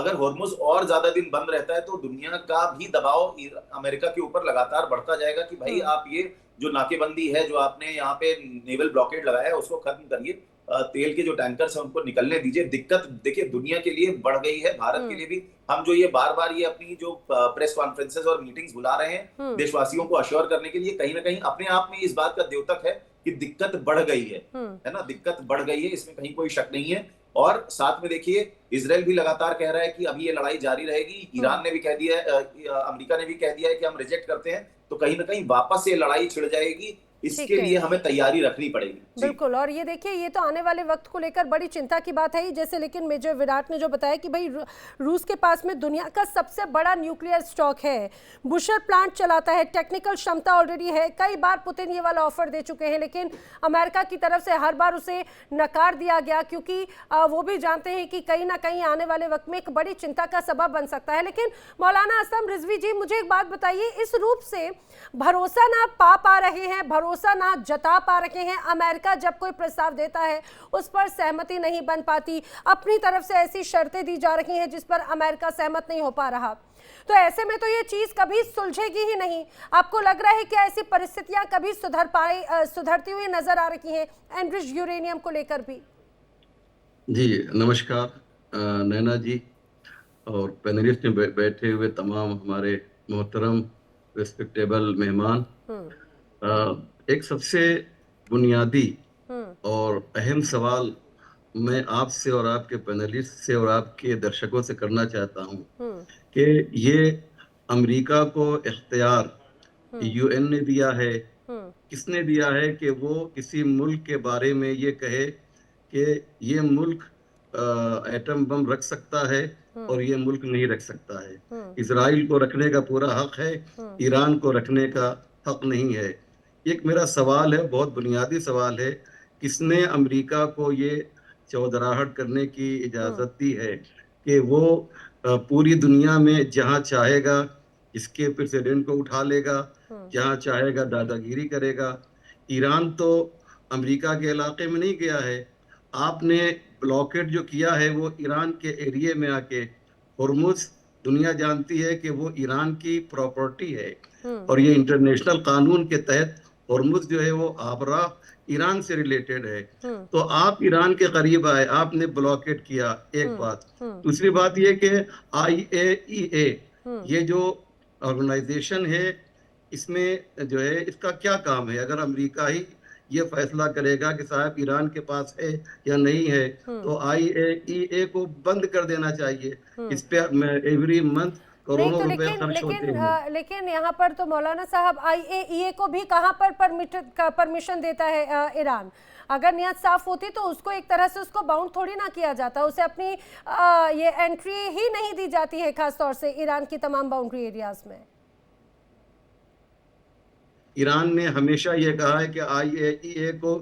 अगर होर्मुज और ज्यादा दिन बंद रहता है तो दुनिया का भी दबाव अमेरिका के ऊपर लगातार बढ़ता जाएगा कि भाई आप ये जो नाकेबंदी है, जो आपने यहाँ पे नेवल ब्लॉकेड लगाया है, उसको खत्म करिए। तेल के जो टैंकर्स हैं उनको निकलने दीजिए। दिक्कत देखिए दुनिया के लिए बढ़ गई है, भारत के लिए भी। हम जो ये बार बार ये अपनी जो प्रेस कॉन्फ्रेंसेस और मीटिंग्स बुला रहे हैं देशवासियों को अश्योर करने के लिए, कहीं ना कहीं अपने आप में इस बात का द्योतक है कि दिक्कत बढ़ गई है ना, दिक्कत बढ़ गई है, इसमें कहीं कोई शक नहीं है। और साथ में देखिए इजराइल भी लगातार कह रहा है कि अभी ये लड़ाई जारी रहेगी। ईरान ने भी कह दिया है, अमेरिका ने भी कह दिया है कि हम रिजेक्ट करते हैं। तो कहीं ना कहीं वापस ये लड़ाई छिड़ जाएगी, इसके लिए हमें तैयारी रखनी पड़ेगी। बिल्कुल। और ये देखिए, ये तो आने वाले वक्त को लेकर बड़ी चिंता की बात है ही। जैसे लेकिन मेजर विराट ने जो बताया कि भाई रूस के पास में दुनिया का सबसे बड़ा न्यूक्लियर स्टॉक है, बुशर प्लांट चलाता है, टेक्निकल क्षमता ऑलरेडी है। कई बार पुतिन ये वाला ऑफर दे चुके हैं, लेकिन अमेरिका की तरफ से हर बार उसे नकार दिया गया, क्योंकि वो भी जानते हैं कि कहीं ना कहीं आने वाले वक्त में एक बड़ी चिंता का सबब बन सकता है। लेकिन मौलाना असलम रिजवी जी, मुझे एक बात बताइए, इस रूप से भरोसा ना पा रहे हैं, भरोसा ना जता पा रहे हैं, अमेरिका जब कोई प्रस्ताव देता है उस पर सहमति नहीं बन पाती, अपनी तरफ से ऐसी शर्तें दी जा रही हैं जिस पर अमेरिका सहमत नहीं हो पा रहा, तो ऐसे में तो ये चीज कभी सुलझेगी ही नहीं। आपको लग रहा है कि ऐसी परिस्थितियां कभी सुधरती हुई नजर आ रही हैं एनरिच्ड यूरेनियम को लेकर भी? जी नमस्कार नैना जी और पैनलिस्ट में बैठे हुए तमाम हमारे मोहतरम रिस्पेक्टेबल मेहमान। एक सबसे बुनियादी और अहम सवाल मैं आपसे और आपके पैनलिस्ट से और आपके दर्शकों से करना चाहता हूं कि ये अमेरिका को इख्तियार यूएन ने दिया है, किसने दिया है कि वो किसी मुल्क के बारे में ये कहे कि ये मुल्क एटम बम रख सकता है और ये मुल्क नहीं रख सकता है। इजराइल को रखने का पूरा हक है, ईरान को रखने का हक नहीं है। एक मेरा सवाल है, बहुत बुनियादी सवाल है, किसने अमेरिका को ये चौधराहट करने की इजाज़त दी है कि वो पूरी दुनिया में जहाँ चाहेगा इसके प्रेसिडेंट को उठा लेगा, जहाँ चाहेगा दादागिरी करेगा। ईरान तो अमेरिका के इलाके में नहीं गया है। आपने ब्लॉकेट जो किया है वो ईरान के एरिया में आके, होर्मुज दुनिया जानती है कि वो ईरान की प्रॉपर्टी है और ये इंटरनेशनल कानून के तहत होर्मुज जो है वो आबरा ईरान से रिलेटेड है। तो आप ईरान के करीब आए, आपने ब्लॉकेट किया, एक बात। दूसरी बात ये कि IAEA ये जो ऑर्गेनाइजेशन है, इसमें जो है इसका क्या काम है? अगर अमेरिका ही ये फैसला करेगा कि साहब ईरान के पास है या नहीं है, तो IAEA को बंद कर देना चाहिए। इस पे एवरी मंथ करोड़ों रुपए खर्च होते हैं। लेकिन यहाँ पर तो मौलाना साहब IAEA को भी कहाँ पर परमिशन देता है ईरान? अगर नियत साफ होती तो उसको एक तरह से उसको बाउंड थोड़ी ना किया जाता, उसे अपनी ये एंट्री ही नहीं दी जाती है, खासतौर से ईरान की तमाम बाउंड्री एरियाज में। ईरान ने हमेशा ये कहा है कि IAEA को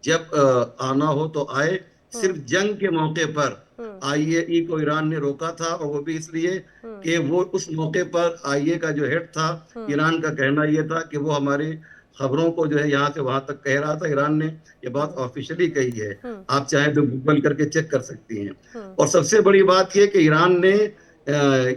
जब आना हो तो आए, सिर्फ जंग के मौके पर IAEA को ईरान ने रोका था, और वो भी इसलिए कि वो उस मौके पर IAEA का जो हेड था, ईरान का कहना ये था कि वो हमारी खबरों को जो है यहाँ से वहां तक कह रहा था। ईरान ने ये बात ऑफिशियली कही है, आप चाहें तो गूगल करके चेक कर सकती हैं। और सबसे बड़ी बात ये कि ईरान ने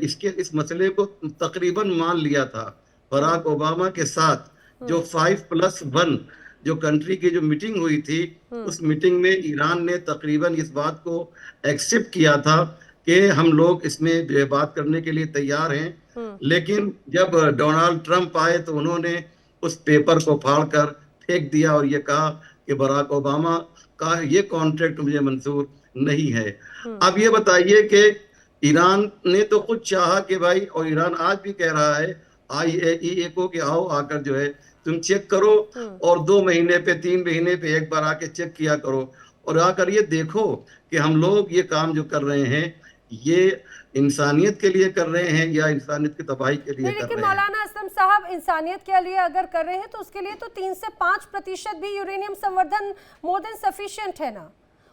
इस मसले को तकरीबन मान लिया था। बराक ओबामा के साथ जो 5+1 जो कंट्री की जो मीटिंग हुई थी, उस मीटिंग में ईरान ने तकरीबन इस बात को एक्सेप्ट किया था कि हम लोग इसमें बात करने के लिए तैयार हैं। लेकिन जब डोनाल्ड ट्रंप आए तो उन्होंने उस पेपर को फाड़कर फेंक दिया और ये कहा कि बराक ओबामा का ये कॉन्ट्रैक्ट मुझे मंजूर नहीं है। अब ये बताइए कि ईरान ने तो खुद चाहा कि भाई, और ईरान आज भी कह रहा है IAEA को कि आओ आकर जो है तुम चेक करो, और 2 महीने पे 3 महीने पे एक बार आके चेक किया करो, और आकर ये देखो कि हम लोग ये काम जो कर रहे हैं ये इंसानियत के लिए कर रहे हैं या इंसानियत की तबाही के लिए कर रहे हैं। लेकिन मौलाना असलम साहब, इंसानियत के लिए अगर कर रहे हैं तो उसके लिए तो 3 से 5% भी यूरेनियम संवर्धन मोर देन सफिशिएंट है ना।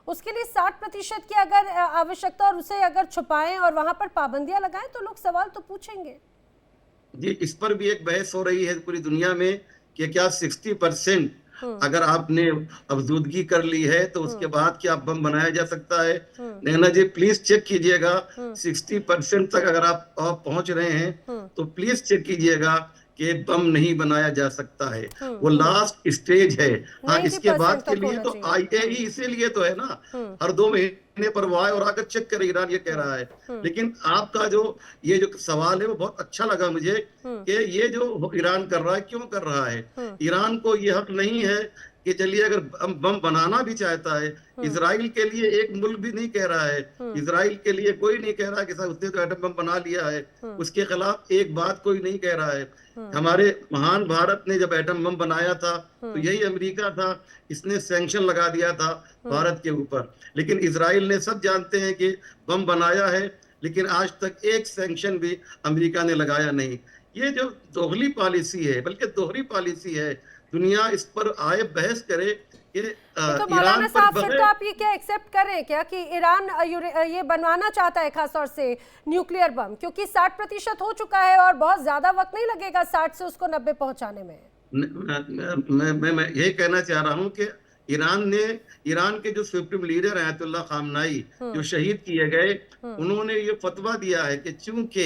उसके लिए 60% की अगर आवश्यकता, और उसे अगर छुपाएं और वहां पर पाबंदियां लगाएं तो लोग सवाल तो पूछेंगे। जी, इस पर भी एक बहस हो रही है पूरी दुनिया में कि क्या 60% अगर आपने अफजूदगी कर ली है तो उसके बाद क्या बम बनाया जा सकता है? नैना जी प्लीज चेक कीजिएगा, 60% तक अगर आप पहुंच रहे हैं तो प्लीज चेक कीजिएगा कि बम नहीं बनाया जा सकता है, वो लास्ट स्टेज है। हाँ, इसके बाद 90% के तक लिए होना तो चाहिए। आईएई इसीलिए तो है ना, हर 2 महीने पर वो आए और आकर चेक करे ईरान ये कह रहा है। लेकिन आपका जो ये जो सवाल है वो बहुत अच्छा लगा मुझे कि ये जो ईरान कर रहा है क्यों कर रहा है। ईरान को ये हक नहीं है कि चलिए अगर बम बनाना भी चाहता है, इसराइल के लिए एक मुल्क भी नहीं कह रहा है, इसराइल के लिए कोई नहीं कह रहा कि साहब उसने तो एटम बम बना लिया है, उसके खिलाफ एक बात कोई नहीं कह रहा है। हमारे महान भारत ने जब एटम बम बनाया था तो यही अमेरिका था, इसने सैंक्शन लगा दिया था भारत के ऊपर। लेकिन इसराइल ने, सब जानते हैं कि बम बनाया है, लेकिन आज तक एक सैंक्शन भी अमेरिका ने लगाया नहीं। ये जो दोहरी पॉलिसी है, बल्कि दोहरी पॉलिसी है, दुनिया इस पर आए बहस करे कि तो ईरान मौलाना पर साहब फिर बगैर तो आप ये क्या एक्सेप्ट कर रहे हैं क्या कि ईरान ये बनवाना चाहता है खास तौर से न्यूक्लियर बम, क्योंकि 60% हो चुका है और बहुत ज्यादा वक्त नहीं लगेगा 60 से उसको 90 पहुंचाने में। मैं यही कहना चाह रहा हूं कि ईरान के जो सुप्रीम लीडर अयतुल्ला खामनाई जो शहीद किए गए, उन्होंने ये फतवा दिया है कि चूंकि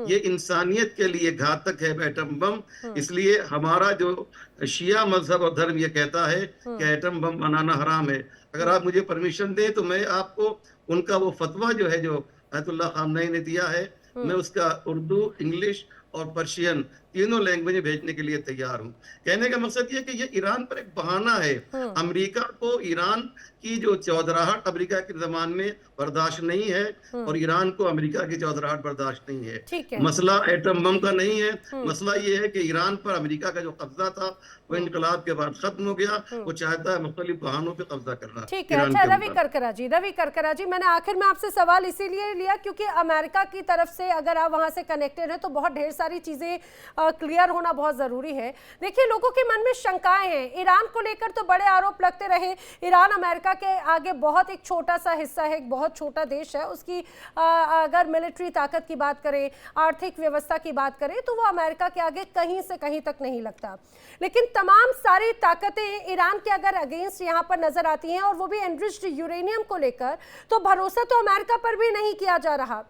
ये इंसानियत के लिए घातक है एटम बम, इसलिए हमारा जो शिया मजहब और धर्म ये कहता है कि एटम बम बनाना हराम है। अगर आप मुझे परमिशन दें तो मैं आपको उनका वो फतवा जो है, जो अयतुल्ला खामनाई ने दिया है, मैं उसका उर्दू, इंग्लिश और पर्शियन तीनों लैंग्वेज में भेजने के लिए तैयार हूं। कहने का मकसद ये कि ये ईरान पर एक बहाना है। अमेरिका को ईरान की जो चौधराहट अमेरिका के जमान में बर्दाश्त नहीं है और ईरान को अमेरिका की चौधराहट बर्दाश्त नहीं है। मसला एटम बम का नहीं है, मसला ये है कि ईरान पर अमेरिका का जो कब्जा था वो इनकलाब के बाद खत्म हो गया। वो चाहता है मुख्तलिफ बहानों पे कब्जा करना। ठीक है। अच्छा रवि करकरा जी, मैंने आखिर में आपसे सवाल इसीलिए लिया क्योंकि अमेरिका की तरफ से अगर आप वहां से कनेक्टेड हैं तो बहुत ढेर सारी चीजें क्लियर होना बहुत जरूरी है। देखिए, लोगों के मन में शंकाएं हैं, ईरान को लेकर तो बड़े आरोप लगते रहे। ईरान अमेरिका के आगे बहुत एक छोटा सा हिस्सा है, एक बहुत छोटा देश है। उसकी अगर मिलिट्री ताकत की बात करें, आर्थिक व्यवस्था की बात करें, तो वो अमेरिका के आगे कहीं से कहीं तक नहीं लगता। लेकिन तमाम सारी ताकतें ईरान के अगर अगेंस्ट यहाँ पर नजर आती हैं और वो भी एनरिच्ड यूरेनियम को लेकर, तो भरोसा तो अमेरिका पर भी नहीं किया जा रहा।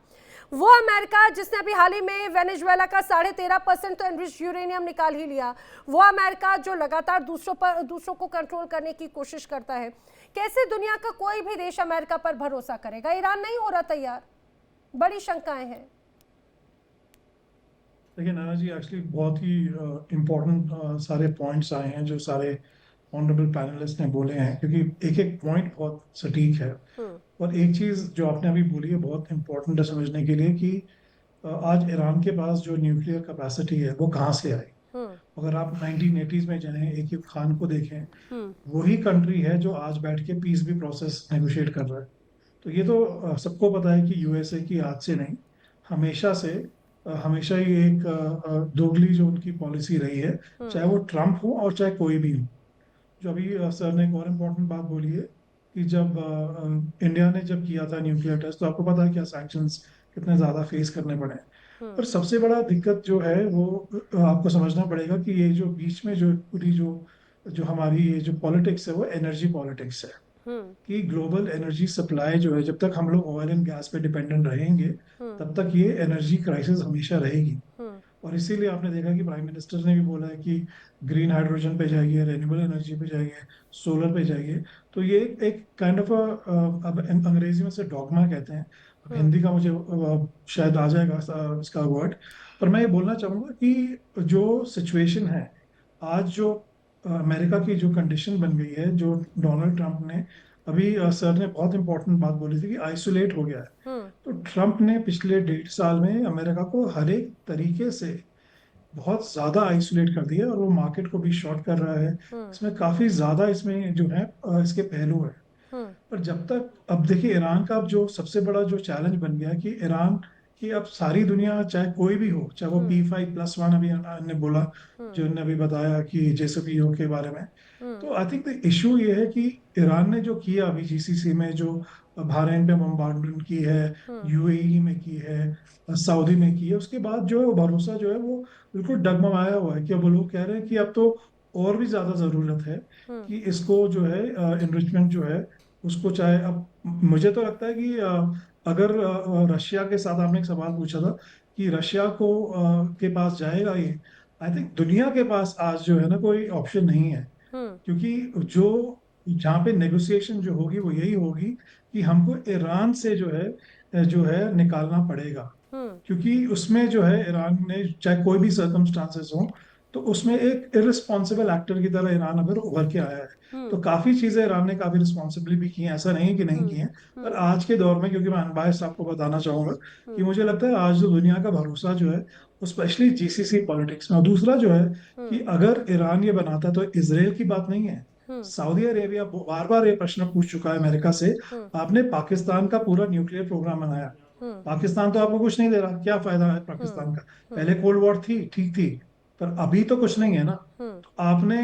वो अमेरिका जिसने अभी हाल ही में वेनेजुएला का 13.5% तो एनरिच्ड यूरेनियम निकाल ही लिया, वो अमेरिका जो लगातार दूसरों को कंट्रोल करने की कोशिश करता है, कैसे दुनिया का कोई भी देश अमेरिका पर भरोसा करेगा? ईरान नहीं हो रहा तैयार, बड़ी शंकाएं हैं। देखिए नैना जी, एक्चुअली बहुत ही इम्पोर्टेंट सारे पॉइंट्स आए हैं जो सारे ऑनरेबल पैनलिस्ट ने बोले हैं, क्योंकि एक एक पॉइंट बहुत सटीक है। और एक चीज़ जो आपने अभी बोली है बहुत इम्पोर्टेंट है समझने के लिए कि आज ईरान के पास जो न्यूक्लियर कैपेसिटी है वो कहाँ से आई। अगर आप 1980s में जाएं, एक खान को देखें, वही कंट्री है जो आज बैठ के पीस भी प्रोसेस नेगोशिएट कर रहा है। तो ये तो सबको पता है कि यूएसए की आज से नहीं, हमेशा ही एक दोगली जो उनकी पॉलिसी रही है, चाहे वो ट्रम्प हो और चाहे कोई भी हो। जो अभी सर ने एक और इम्पोर्टेंट बात बोली है कि जब इंडिया ने जब किया था न्यूक्लियर टेस्ट, तो आपको पता है क्या सैंक्शंस कितने ज़्यादा फेस करने पड़े। पर सबसे बड़ा दिक्कत जो है वो आपको समझना पड़ेगा कि ये जो बीच में जो पूरी जो हमारी ये जो पॉलिटिक्स है वो एनर्जी पॉलिटिक्स है। कि ग्लोबल एनर्जी सप्लाई जो है, जब तक हम लोग ऑयल एंड गैस पे डिपेंडेंट रहेंगे तब तक ये एनर्जी क्राइसिस हमेशा रहेगी। और इसीलिए आपने देखा कि प्राइम मिनिस्टर ने भी बोला है कि ग्रीन हाइड्रोजन पे जाइए, रेन्यूएबल एनर्जी पे जाइए, सोलर पे जाइए। तो ये एक काइंड ऑफ अब अंग्रेजी में से डॉगमा कहते हैं, हिंदी का मुझे शायद आ जाएगा इसका वर्ड। पर मैं ये बोलना चाहूँगा कि जो सिचुएशन है आज, जो अमेरिका की जो कंडीशन बन गई है, जो डोनाल्ड ट्रंप ने अभी सर ने बहुत इंपॉर्टेंट बात बोली थी कि आइसोलेट हो गया है। तो ट्रंप ने पिछले 1.5 साल में अमेरिका को हर एक तरीके से बहुत ज्यादा आइसोलेट कर दिया और वो मार्केट को भी शॉर्ट कर रहा है। इसमें काफी ज्यादा इसमें जो है इसके पहलू है। पर जब तक, अब देखिए ईरान का अब जो सबसे बड़ा जो चैलेंज बन गया कि ईरान कि अब सारी दुनिया, चाहे कोई भी हो, चाहे वो P5+1 अभी ने बोला, जो उन्होंने अभी बताया कि JCPOA के बारे में, तो आई थिंक द इशू ये है कि ईरान ने जो किया अभी GCC में, जो बहरीन पे बम्बार्डमेंट की है, UAE में की है, सऊदी में की है, उसके बाद जो है वो भरोसा जो है वो बिल्कुल डगमगाया हुआ है कि अब वो लोग कह रहे हैं कि अब तो और भी ज्यादा जरूरत है कि इसको जो है इनरिचमेंट जो है उसको, चाहे अब मुझे तो लगता है कि अगर रशिया के साथ आपने एक सवाल पूछा था कि रशिया को के पास जाएगा ये, आई थिंक दुनिया के पास आज जो है ना कोई ऑप्शन नहीं है, क्योंकि जो जहाँ पे नेगोशिएशन जो होगी वो यही होगी कि हमको ईरान से जो है निकालना पड़ेगा, क्योंकि उसमें जो है ईरान ने चाहे कोई भी सर्कमस्टांसेस हो तो उसमें एक इररिस्पॉन्सिबल एक्टर की तरह ईरान अगर उभर के आया है, तो काफी चीजें ईरान ने काफी रिस्पॉन्सिबली भी की हैं, ऐसा नहीं कि नहीं की हैं। पर आज के दौर में, क्योंकि मैं अनबायस्ड आपको बताना चाहूंगा कि मुझे लगता है आज जो दुनिया का भरोसा जो है वो स्पेशली जीसीसी पॉलिटिक्स में, और दूसरा जो है कि अगर ईरान ये बनाता तो इसराइल की बात नहीं है, सऊदी अरेबिया बार बार ये प्रश्न पूछ चुका है अमेरिका से, आपने पाकिस्तान का पूरा न्यूक्लियर प्रोग्राम बनाया, पाकिस्तान तो आपको कुछ नहीं दे रहा, क्या फायदा है पाकिस्तान का? पहले कोल्ड वॉर थी, ठीक थी, पर अभी तो कुछ नहीं है ना। तो आपने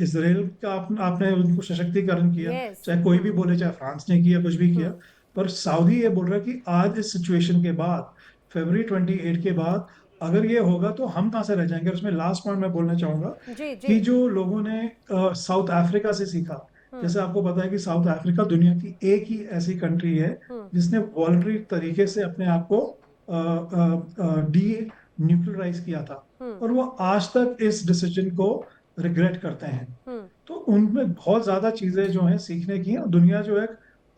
इसराइल का आपने उनको सशक्तिकरण किया, यस। चाहे कोई भी बोले, चाहे फ्रांस ने किया, कुछ भी किया, पर सऊदी ये बोल रहा है कि आज इस सिचुएशन के बाद, फरवरी 28 के बाद अगर ये होगा तो हम कहाँ से रह जाएंगे। और उसमें लास्ट पॉइंट मैं बोलना चाहूंगा जी जी। कि जो लोगों ने साउथ अफ्रीका से सीखा, जैसे आपको पता है कि साउथ अफ्रीका दुनिया की एक ही ऐसी कंट्री है जिसने वॉलंटरी तरीके से अपने आप को डी न्यूक्लियराइज किया था, और वो आज तक इस डिसीजन को रिग्रेट करते हैं। तो उनमें बहुत ज्यादा चीजें जो हैं सीखने की हैं, दुनिया जो है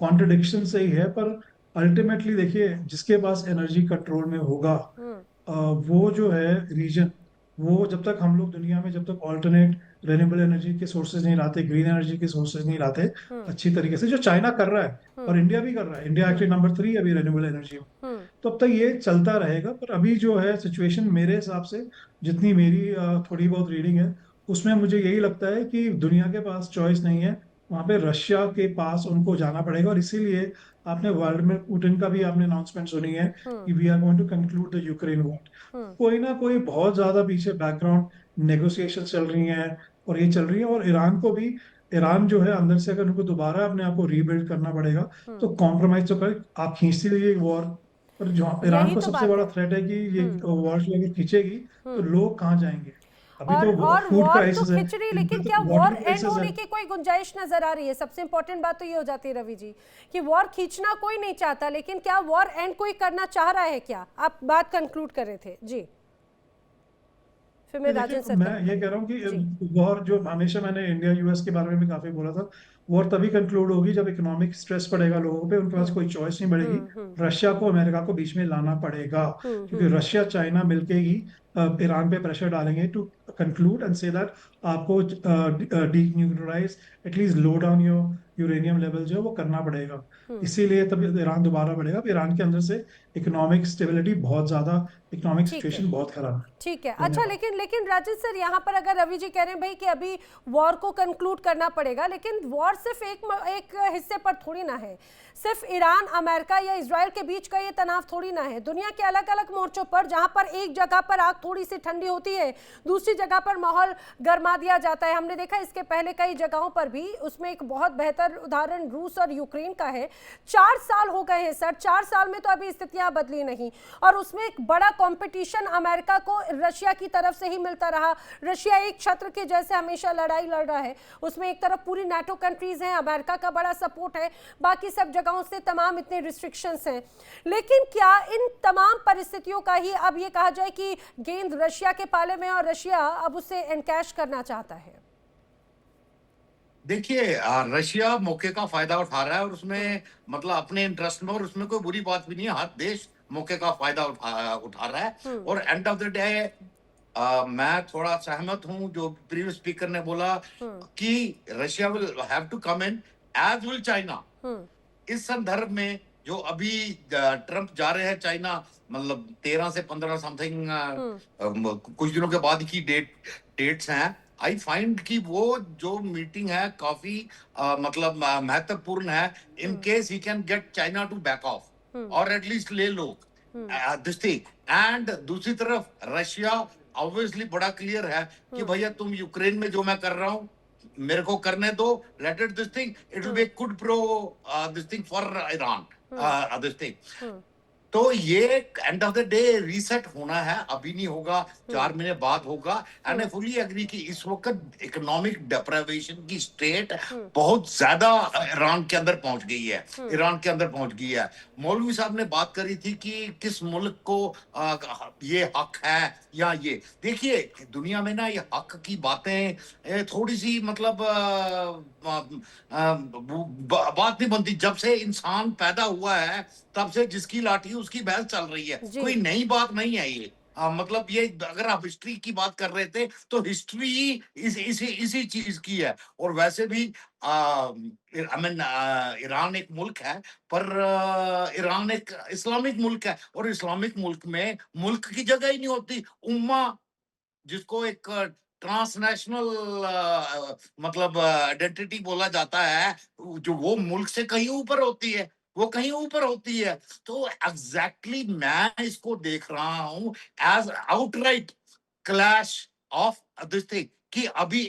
कॉन्ट्रडिक्शन से ही है, पर अल्टीमेटली देखिए जिसके पास एनर्जी कंट्रोल में होगा वो जो है रीजन, वो जब तक हम लोग दुनिया में जब तक ऑल्टरनेट रेन्यूएबल एनर्जी के सोर्सेज नहीं लाते, ग्रीन एनर्जी के सोर्सेज नहीं लाते अच्छी तरीके से, जो चाइना कर रहा है और इंडिया भी कर रहा है, इंडिया एक्चुअली नंबर 3 है अभी रेन्यूएबल एनर्जी में, तो अब तक ये चलता रहेगा। पर अभी जो है सिचुएशन मेरे हिसाब से, जितनी मेरी थोड़ी बहुत रीडिंग है, उसमें मुझे यही लगता है कि दुनिया के पास चॉइस नहीं है, वहां पे रशिया के पास उनको जाना पड़ेगा। और इसीलिए आपने व्लादिमीर पुतिन का भी आपने अनाउंसमेंट सुनी है कि we are going to conclude the Ukraine war. कोई ना कोई बहुत ज्यादा पीछे बैकग्राउंड नेगोशिएशन चल रही हैं, और ये चल रही है, और ईरान को भी, ईरान जो है अंदर से अगर उनको दोबारा अपने आप को रीबिल्ड करना पड़ेगा तो कॉम्प्रोमाइज तो कर, आप खींचती रहिए वॉर, पर जो ईरान यही को तो सबसे बात बड़ा है। थ्रेट है कि ये वॉर जो अगर खींचेगी तो लोग कहाँ जाएंगे। अभी तो और फूड वॉर तो क्राइसिस है, खिंच रही, लेकिन क्या वाटर वॉर एंड क्राइसिस है। होने की कोई गुंजाइश नजर आ रही है? सबसे इंपॉर्टेंट बात तो ये हो जाती है रवि जी कि वॉर खींचना कोई नहीं चाहता, लेकिन क्या वॉर एंड कोई करना चाह रहा है? क्या आप बात कंक्लूड कर रहे थे जी, फिर मैं राजन देखिए सर मैं ये कह रहा हूँ कि वॉर जो हमेशा मैंने इंडिया यूएस के बारे में भी काफी बोला था, वॉर तभी कंक्लूड होगी जब इकोनॉमिक स्ट्रेस पड़ेगा लोगों पे, उनके पास कोई चॉइस नहीं बढ़ेगी, रशिया को अमेरिका को बीच में लाना पड़ेगा, क्योंकि रशिया चाइना मिलके ही ईरान पे प्रेशर डालेंगे to conclude and say that आपको denuclearize, at least low down your uranium level जो है वो करना पड़ेगा। इसीलिए तब ईरान दोबारा बढ़ेगा। ईरान के अंदर से इकोनॉमिक स्टेबिलिटी बहुत ज्यादा, इकोनॉमिक ठीक है। सिचुएशन बहुत खराब है। ठीक है। अच्छा, धन्यवाद। लेकिन राजन सर, यहाँ पर अगर रवि जी कह रहे हैं भाई कि अभी वॉर को कंक्लूड करना पड़ेगा, लेकिन वॉर सिर्फ एक हिस्से पर थोड़ी ना है, सिर्फ ईरान, अमेरिका या इजराइल के बीच का ये तनाव थोड़ी ना है। दुनिया के अलग अलग मोर्चों पर, जहाँ पर एक जगह पर आग थोड़ी सी ठंडी होती है, दूसरी जगह पर माहौल गर्मा दिया जाता है। हमने देखा इसके पहले कई जगहों पर भी, उसमें एक बहुत बेहतर उदाहरण रूस और यूक्रेन का है। 4 साल हो गए हैं सर, 4 साल में तो अभी स्थितियां बदली नहीं, और उसमें एक बड़ा कंपटीशन अमेरिका को रशिया की तरफ से ही मिलता रहा। रशिया एक छत्र के जैसे हमेशा लड़ाई लड़ रहा है, उसमें एक तरफ पूरी नाटो कंट्रीज हैं, अमेरिका का बड़ा सपोर्ट है, बाकी सब जगहों से तमाम इतने रिस्ट्रिक्शंस हैं। लेकिन क्या इन तमाम परिस्थितियों का ही अब ये कहा जाए कि गेंद रशिया के पाले में और रशिया अब उसे एनकैश करना चाहता है? देखिए, रशिया मौके का फायदा उठा रहा है, और उसमें मतलब अपने इंटरेस्ट में, और उसमें कोई बुरी बात भी नहीं है, हर देश मौके का फायदा उठा रहा है। और एंड ऑफ द डे मैं थोड़ा सहमत हूं जो प्रीवियस स्पीकर ने बोला कि Russia will have to come in, as will China. इस संदर्भ में जो अभी ट्रंप जा रहे हैं चाइना, मतलब 13 से 15 समथिंग कुछ दिनों के बाद की डेट्स हैं, आई फाइंड कि वो जो मीटिंग है काफी मतलब महत्वपूर्ण है, in case he can get China to back off और at least lay low this thing. And दूसरी तरफ रशिया ऑब्वियसली बड़ा क्लियर है कि भैया तुम यूक्रेन में जो मैं कर रहा हूँ मेरे को करने दो, let it this thing, it will be good pro this thing for Iran this thing. तो ये end of the day reset होना है, अभी नहीं होगा, 4 महीने बाद होगा। एंड आई फुली एग्री कि इस वक्त इकोनॉमिक डिप्राइवेशन की स्टेट बहुत ज्यादा ईरान के अंदर पहुंच गई है, ईरान के अंदर पहुंच गई है। मौलवी साहब ने बात करी थी कि किस मुल्क को ये हक है या ये, देखिए दुनिया में ना ये हक की बातें थोड़ी सी मतलब बात नहीं बनती। जब से इंसान पैदा हुआ है तब से जिसकी लाठी उसकी भैंस चल रही है, जी। कोई नई बात नहीं है ये। मतलब ये अगर आप हिस्ट्री की बात कर रहे थे तो हिस्ट्री इसी चीज की है। और वैसे भी ईरान एक मुल्क है, पर ईरान एक इस्लामिक मुल्क है, और इस्लामिक मुल्क में मुल्क की जगह ही नहीं होती। उम्मा, जिसको एक ट्रांसनेशनल मतलब आइडेंटिटी बोला जाता है, जो वो मुल्क से कहीं ऊपर होती है, वो कहीं ऊपर होती है। तो एग्जैक्टली मैं इसको देख रहा हूं as outright clash of this thing, कि अभी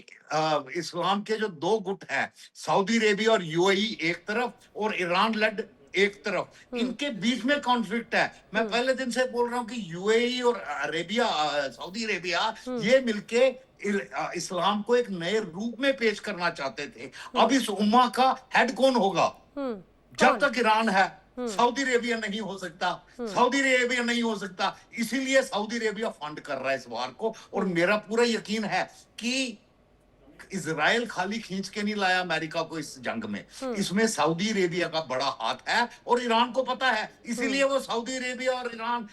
इस्लाम के जो दो गुट हैं, सऊदी अरेबिया और यूएई एक तरफ और ईरान लेड एक तरफ, इनके बीच में कॉन्फ्लिक्ट है। मैं पहले दिन से बोल रहा हूं कि यूएई और अरेबिया, सऊदी अरेबिया, ये मिलके इस्लाम को एक नए रूप में पेश करना चाहते थे। अब इस उम्मा का हेड कौन होगा? जब तक ईरान है सऊदी अरेबिया नहीं हो सकता, सऊदी अरेबिया नहीं हो सकता। इसीलिए सऊदी अरेबिया फंड कर रहा है इस वार को। और मेरा पूरा यकीन है कि इजराइल खाली खींच के नहीं लाया अमेरिका को इस जंग में, इसमें सऊदी अरेबिया का बड़ा हाथ है और ईरान को पता है। इसीलिए वो सऊदी अरेबिया और ईरान,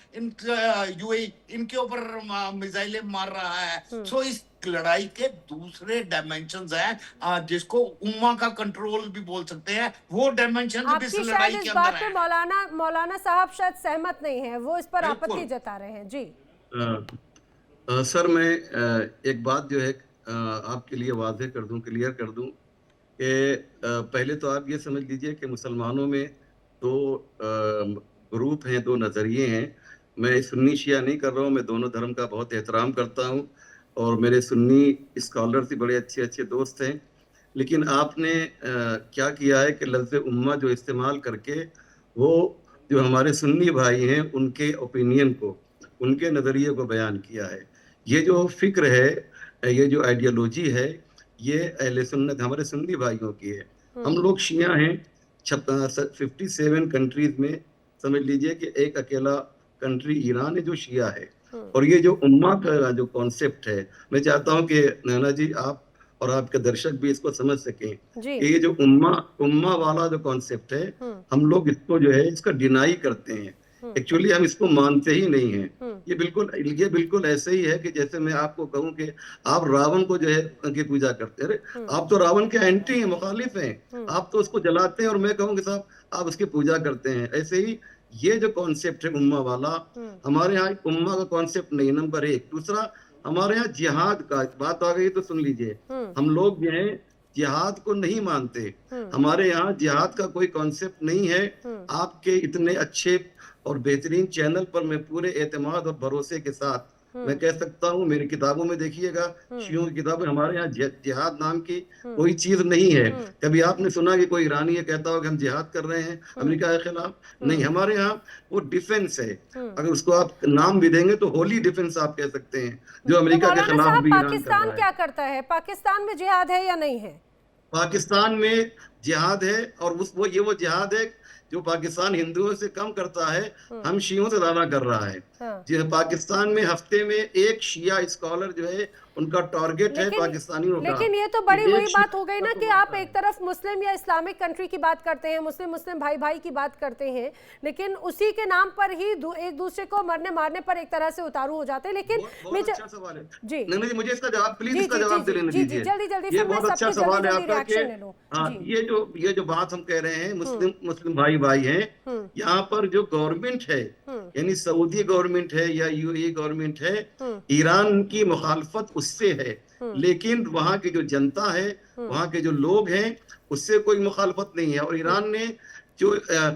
यूएई, इनके ऊपर मिसाइलें मार रहा है। सो इस लड़ाई के दूसरे डायमेंशंस हैं, जिसको उम्मा का कंट्रोल भी बोल सकते हैं, वो डायमेंशन भी इस लड़ाई के अंदर है। मौलाना साहब शायद सहमत नहीं है, वो इस पर आपत्ति जता रहे हैं। जी सर, मैं एक बात जो है आपके लिए वाज़ेह कर दूं, क्लियर कर दूं कि पहले तो आप ये समझ लीजिए कि मुसलमानों में दो ग्रुप हैं, दो नज़रिए हैं। मैं सुन्नी शिया नहीं कर रहा हूँ, मैं दोनों धर्म का बहुत एहतराम करता हूँ और मेरे सुन्नी स्कॉलर्स भी बड़े अच्छे अच्छे दोस्त हैं। लेकिन आपने क्या किया है कि लफ्ज़ उम्मा जो इस्तेमाल करके वो जो हमारे सुन्नी भाई हैं उनके ओपिनियन को, उनके नज़रिए को बयान किया है। ये जो फ़िक्र है, ये जो आइडियोलॉजी है, ये अहले सुन्नत हमारे सुन्नी भाइयों की है। हम लोग शिया हैं 57 कंट्रीज में, समझ लीजिए कि एक अकेला कंट्री ईरान है जो शिया है। और ये जो उम्मा का जो कॉन्सेप्ट है, मैं चाहता हूं कि नैना जी आप और आपके दर्शक भी इसको समझ सकें कि ये जो उम्मा वाला जो कॉन्सेप्ट है, हम लोग इसको जो है इसका डिनाई करते हैं। एक्चुअली हम इसको मानते ही नहीं हैं। ये बिल्कुल ऐसे ही है कि जैसे मैं आपको कहूं कि आप रावण को जो है की पूजा करते हैं। अरे आप तो रावण के एंटी हैं, मुखालिफ हैं, आप तो उसको जलाते हैं और मैं कहूँ कि साहब आप उसकी पूजा करते हैं। ऐसे ही ये जो कॉन्सेप्ट है उम्मा वाला, हमारे यहाँ उम्मा का कॉन्सेप्ट नहीं, नंबर एक। दूसरा, हमारे यहाँ जिहाद का बात आ गई तो सुन लीजिए, हम लोग जो है जिहाद को नहीं मानते। हमारे यहाँ जिहाद का कोई कॉन्सेप्ट नहीं है। आपके इतने अच्छे और बेहतरीन चैनल पर मैं पूरे एतमाद और भरोसे के साथ मैं कह सकता हूँ, मेरी किताबों में देखिएगा, शियों की किताबें, हमारे यहाँ जिहाद नाम की कोई चीज नहीं है। कभी आपने सुना कि कोई ईरानी ये कहता हो कि हम जिहाद कर रहे हैं अमेरिका के खिलाफ? नहीं, हमारे यहाँ वो डिफेंस है। अगर उसको आप नाम भी देंगे तो होली डिफेंस आप कह सकते हैं, जो अमेरिका के खिलाफ भी ईरान कर रहा है। पाकिस्तान क्या करता है? पाकिस्तान में जिहाद है या नहीं है? पाकिस्तान में जिहाद है, और वो जिहाद है जो पाकिस्तान हिंदुओं से कम करता है, हम शियों से ज्यादा कर रहा है। पाकिस्तान में हफ्ते में एक शिया स्कॉलर जो है उनका टारगेट है पाकिस्तानियों का। लेकिन ये तो बड़ी वही बात हो गई ना कि आप एक तरफ मुस्लिम या इस्लामिक कंट्री की बात करते हैं, मुस्लिम भाई भाई की बात करते हैं, लेकिन उसी के नाम पर ही एक दूसरे को मरने मारने पर एक तरह से उतारू हो जाते हैं। लेकिन अच्छा सवाल है जी, नहीं, मुझे इसका जवाब प्लीज, इसका जवाब दे लेने दीजिए। जल्दी ये बहुत अच्छा सवाल है आपका कि हाँ, ये जो बात हम कह रहे हैं, मुस्लिम भाई हैं, यहाँ पर जो गवर्नमेंट है, यानी सऊदी गवर्नमेंट है या यूएई गवर्नमेंट है, ईरान की मुखालफत उससे है, लेकिन वहाँ की जो जनता है, वहाँ के जो लोग हैं, उससे कोई मुखालफत नहीं है। और ईरान ने जो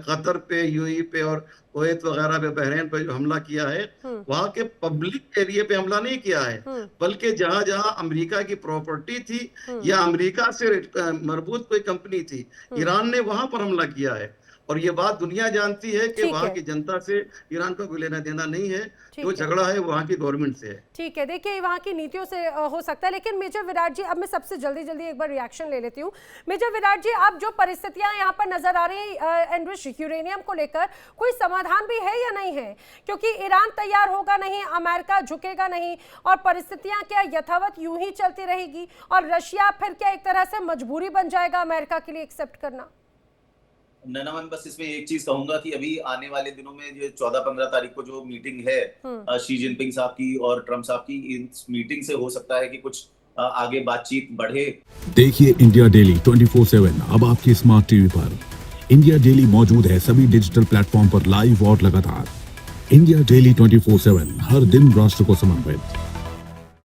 कतर पे, यूएई पे और कुवैत वगैरह पे, बहरीन पे जो हमला किया है, वहाँ के पब्लिक एरिया पे हमला नहीं किया है, बल्कि जहाँ जहाँ अमेरिका की प्रॉपर्टी थी या अमेरिका से मरबूत कोई कंपनी थी, ईरान ने वहां पर हमला किया है। और ये बात दुनिया जानती है कि ठीक वहाँ है। की जनता से ईरान का कोई लेना देना नहीं है, ठीक जो है। झगड़ा है वहाँ की गवर्नमेंट से है। ठीक है, देखिए वहाँ की नीतियों से हो सकता है, लेकिन मेजर विराट जी अब मैं सबसे जल्दी एक बार रिएक्शन ले लेती हूँ। मेजर विराट जी, अब जो परिस्थितियां यहाँ पर नजर आ रही हैं एनरिच यूरेनियम को लेकर, कोई समाधान भी है या नहीं है? क्योंकि ईरान तैयार होगा नहीं, अमेरिका झुकेगा नहीं, और परिस्थितियां क्या यथावत यूं ही चलती रहेगी, और रशिया फिर क्या एक तरह से मजबूरी बन जाएगा अमेरिका के लिए एक्सेप्ट करना? नैना मैम, बस इसमें एक चीज कहूंगा कि अभी आने वाले दिनों में ये 14-15 तारीख को जो मीटिंग है शी जिनपिंग साहब की और ट्रम्प साहब की, इस मीटिंग से हो सकता है कि कुछ आगे बातचीत बढ़े। देखिए इंडिया डेली 24/7 अब आपकी स्मार्ट टीवी पर। इंडिया डेली मौजूद है सभी डिजिटल प्लेटफॉर्म पर लाइव और लगातार। इंडिया डेली 24/7 हर दिन राष्ट्र को समर्पित।